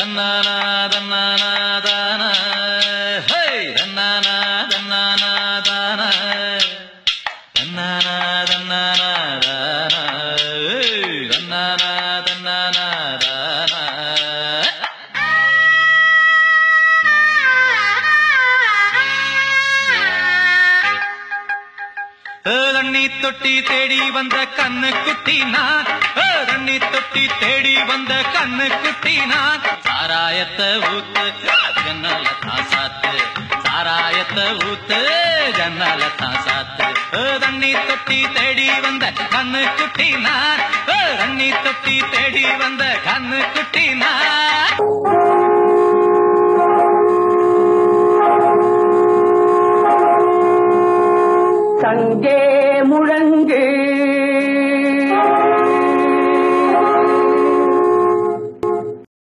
தன்னானா தன்னானா தானா ஹே தன்னானா தன்னானா தானா தன்னானா தன்னானா தானா தன்னானா தன்னானா தானா தண்ணி தொட்டி தேடி வந்த கண்ணு குட்டி நான் தண்ணி தொட்டி தேடி வந்த கண்ணு குட்டி நான் சாராயத்தை ஊத்து ஜன்னல தான் சாத்து சாராயத்தை ஊத்து ஜன்னல தான் சாத்து தண்ணி தொட்டி தேடி வந்த கண்ணு குட்டி நான் தண்ணி தொட்டி தேடி வந்த கண்ணு குட்டி நான் சங்கே முழங்கு